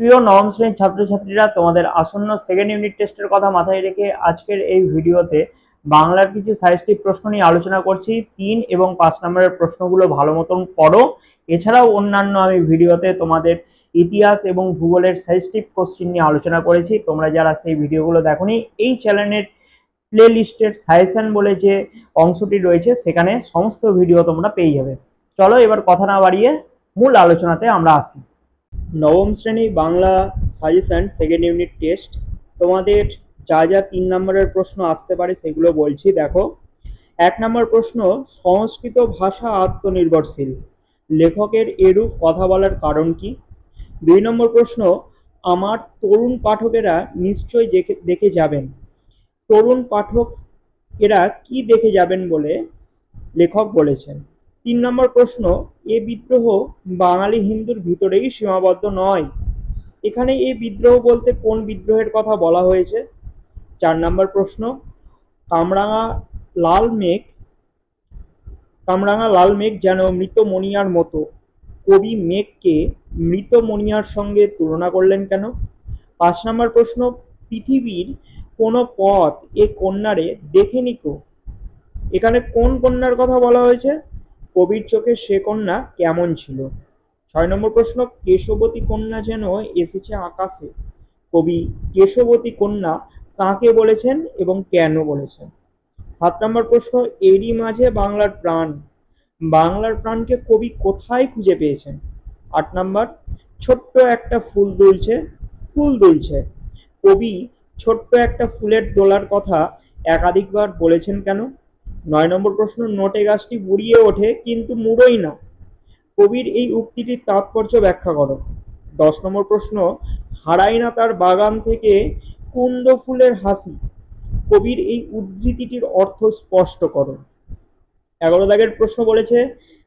প্রিয় নবম শ্রেণীর ছাত্রছাত্রীরা, তোমাদের আসন্ন সেকেন্ড ইউনিট টেস্টের কথা মাথায় রেখে আজকের এই ভিডিওতে বাংলার কিছু সাজেস্টিভ প্রশ্ন নিয়ে আলোচনা করছি। 3 এবং 5 নম্বরের প্রশ্নগুলো ভালো মতন পড়ো। এছাড়াও অন্যান্য আমি ভিডিওতে তোমাদের ইতিহাস এবং ভূগোলের সাজেস্টিভ কোশ্চেন নিয়ে আলোচনা করেছি। তোমরা যারা সেই ভিডিওগুলো দেখোনি, এই চ্যানেলের প্লে লিস্টের সাজেশন বলে যে অংশটি রয়েছে সেখানে সমস্ত ভিডিও তোমরা পেয়ে যাবে। চলো এবার কথা না বাড়িয়ে মূল আলোচনাতে আমরা আসি। নবম শ্রেণী Bangla suggestion second unit test, তোমাদের যা যা 3 নম্বরের প্রশ্ন আসতে পারে সেগুলো বলছি। দেখো, 1 নম্বর প্রশ্ন, সংস্কৃত ভাষা আত্মনির্ভরশীল, লেখকের এরূপ কথা বলার কারণ কি? 2 নম্বর প্রশ্ন, আমার তরুণ পাঠকেরা নিশ্চয়ই দেখে যাবেন, তরুণ পাঠকেরা কি দেখে যাবেন বলে লেখক বলেছেন। 3 নম্বর প্রশ্ন, এ বিদ্রোহ বাঙালি হিন্দুর ভিতরেই সীমাবদ্ধ নয়, এখানে এই বিদ্রোহ বলতে কোন বিদ্রোহের কথা বলা হয়েছে? 4 নম্বর প্রশ্ন, কামরাঙা লাল মেঘ যেন মৃত মণিয়ার মতো, কবি মেঘকে মৃত মণিয়ার সঙ্গে তুলনা করলেন কেন? 5 নম্বর প্রশ্ন, পৃথিবীর কোন পথ এ কন্যারে দেখেনি কো, এখানে কোন কন্যার কথা বলা হয়েছে? কবির চোখে সে কন্যা কেমন ছিল? 6 নম্বর প্রশ্ন, কেশবতী কন্যা যেন এসেছে আকাশে, কবি কেশবতী কন্যা কাকে বলেছেন এবং কেন বলেছেন? 7 নম্বর প্রশ্ন, এরই মাঝে বাংলার প্রাণ, বাংলার প্রাণকে কবি কোথায় খুঁজে পেয়েছেন? 8 নম্বর, ছোট্ট একটা ফুল দুলছে, কবি ছোট্ট একটা ফুলের দোলার কথা একাধিকবার বলেছেন কেন? 9 নম্বর প্রশ্ন, নোটে গাছটি বুড়িয়ে ওঠে কিন্তু মুড়োয় না, কবির এই উক্তিটির তাৎপর্য ব্যাখ্যা করো। 10 নম্বর প্রশ্ন, হারায় না তার বাগান থেকে কুন্দ ফুলের হাসি, কবির এই উদ্ধৃতিটির অর্থ স্পষ্ট করো। 11 দাগের প্রশ্ন বলেছে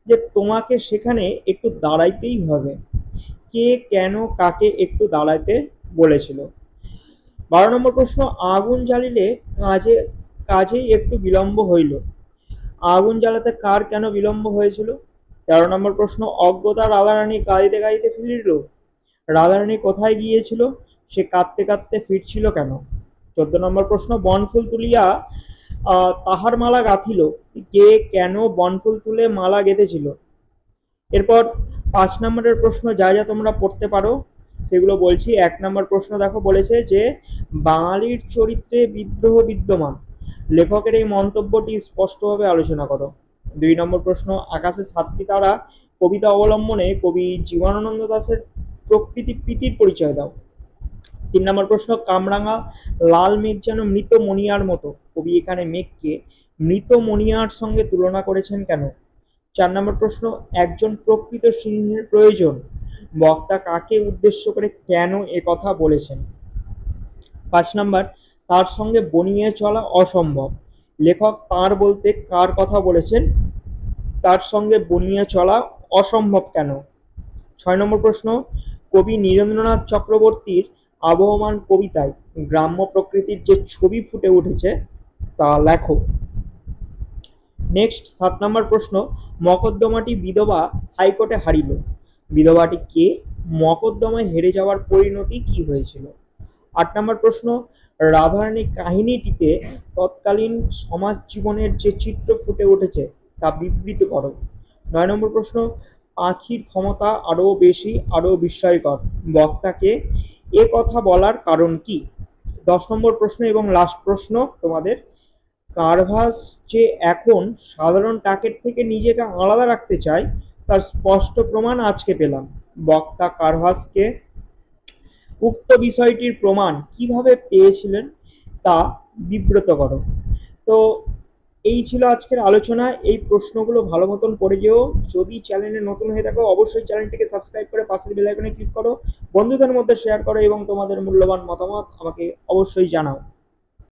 যে তোমাকে সেখানে একটু দাঁড়াইতেই হবে, কে কেন কাকে একটু দাঁড়াইতে বলেছিল? 12 নম্বর প্রশ্ন, আগুন জ্বালিলে কাজেই একটু বিলম্ব হইল, আগুন জ্বালাতে কার কেন বিলম্ব হয়েছিল? 13 নম্বর প্রশ্ন, অজ্ঞতা রাধারানী গাইতে গাইতে ফিরিল, রাধারানী কোথায় গিয়েছিল, সে কাঁদতে কাঁদতে ফিরছিল কেন? 14 নম্বর প্রশ্ন, বনফুল তুলিয়া তাহার মালা গাঁথিল, কে কেন বনফুল তুলে মালা গেঁথেছিল? এরপর 5 নম্বরের প্রশ্ন যা যা তোমরা পড়তে পারো সেগুলো বলছি। 1 নম্বর প্রশ্ন দেখো, বলেছে যে বাঙালির চরিত্রে বিদ্রোহ বিদ্যমান, লেখকের এই মন্তব্যটি স্পষ্টভাবে আলোচনা করো। 2 নম্বর প্রশ্ন, আকাশে 7টি তারা কবিতা অবলম্বনে কবি জীবনানন্দ দাশের প্রকৃতি প্রীতির পরিচয় দাও। 3 নম্বর প্রশ্ন, কামরাঙা লাল মেঘ যেন মৃত মণিয়ার মতো, কবি এখানে মেঘকে মৃত মণিয়ার সঙ্গে তুলনা করেছেন কেন? 4 নম্বর প্রশ্ন, একজন প্রকৃত সিংহের প্রয়োজন, বক্তা কাকে উদ্দেশ্য করে কেন এ কথা বলেছেন? 5 নম্বর, তার সঙ্গে বনিয়ে চলা অসম্ভব, লেখক তার বলতে কার কথা বলেছেন, তার সঙ্গে বনিয়ে চলা অসম্ভব কেন? 6 নম্বর প্রশ্ন, কবি নীরেন্দ্রনাথ চক্রবর্তীর আবহমান কবিতায় গ্রাম্য প্রকৃতির যে ছবি ফুটে উঠেছে তা লেখো। নেক্সট 7 নম্বর প্রশ্ন, মকদ্দমাটি বিধবা হাইকোর্টে হারিল, বিধবাটি কে, মকদ্দমায় হেরে যাওয়ার পরিণতি কি হয়েছিল? 8 নম্বর প্রশ্ন, রাধারানী কাহিনীটিতে তৎকালীন সমাজ জীবনের যে চিত্র ফুটে উঠেছে তা বিবৃত করো। 9 নম্বর প্রশ্ন, পাখির ক্ষমতা আরও বেশি, আরও বিস্ময়কর, বক্তাকে এ কথা বলার কারণ কি? 10 নম্বর প্রশ্ন এবং লাস্ট প্রশ্ন তোমাদের, কারভাস যে এখন সাধারণ টাকের থেকে নিজেকে আলাদা রাখতে চায় তার স্পষ্ট প্রমাণ আজকে পেলাম, বক্তা কারভাসকে উক্ত বিষয়টির প্রমাণ কিভাবে পেয়েছিলেন তা বিব্রত করো। তো এই ছিল আজকের আলোচনা। এই প্রশ্নগুলো ভালো মতন পড়ে যেও। যদি চ্যানেলে নতুন হয়ে থাকো অবশ্যই চ্যানেলটিকে সাবস্ক্রাইব করে পাশের বেল আইকনে ক্লিক করো, বন্ধুদের মধ্যে শেয়ার করো এবং তোমাদের মূল্যবান মতামত আমাকে অবশ্যই জানাও।